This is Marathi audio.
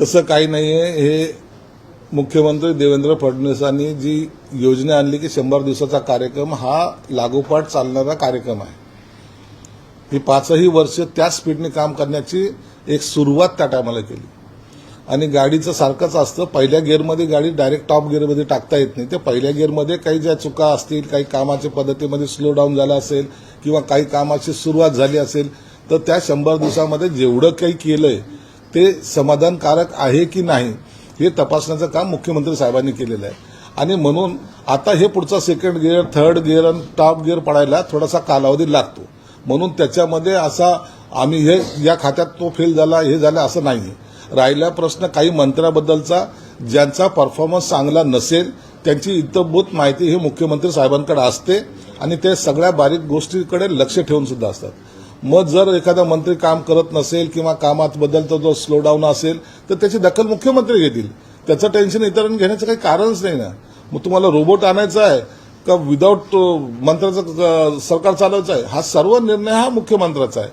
तसं काही नाहीये. हे मुख्यमंत्री देवेंद्र फडणवीसांनी जी योजना आणली की 100 दिवसाचा कार्यक्रम हा लागोपाठ चालणारा कार्यक्रम आहे. ही 5ही वर्ष त्याच स्पीडने काम करण्याची एक सुरुवात त्या टायमाला केली. आणि गाडीचं सारखंच असतं, पहिल्या गिअरमध्ये गाडी डायरेक्ट टॉप गिअरमध्ये टाकता येत नाही. ते पहिल्या गिअरमध्ये काही ज्या चुका असतील, काही कामाच्या पद्धतीमध्ये स्लो डाऊन झाला असेल किंवा काही कामाची सुरुवात झाली असेल तर त्या 100 दिवसामध्ये जेवढं काही केलंय ते समाधानकारक आहे की नाही हे तपासण्याचं काम मुख्यमंत्री साहेबांनी केलेलं आहे. आणि म्हणून आता हे पुढचा सेकंड गिअर, थर्ड गिअर आणि टॉप गिअर पडायला थोडासा कालावधी लागतो. म्हणून त्याच्यामध्ये असा आम्ही हे या खात्यात तो फेल झाला, हे झालं असं नाही. राहिला प्रश्न काही मंत्र्याबद्दलचा, ज्यांचा परफॉर्मन्स चांगला नसेल त्यांची इत्तंभूत माहिती हे मुख्यमंत्री साहेबांकडे असते आणि ते सगळ्या बारीक गोष्टीकडे लक्ष ठेवून सुद्धा असतात. मग जर एखादा मंत्री काम करत नसेल किंवा कामात बदलतो जो स्लो डाऊन असेल तर त्याची दखल मुख्यमंत्री घेतील. त्याचं टेन्शन इतरांनी घेण्याचं काही कारणच नाही ना. मग तुम्हाला रोबोट आणायचा आहे का विदाऊट मंत्र्याचं सरकार चालवायचं आहे, हा सर्व निर्णय हा मुख्यमंत्र्याचा आहे.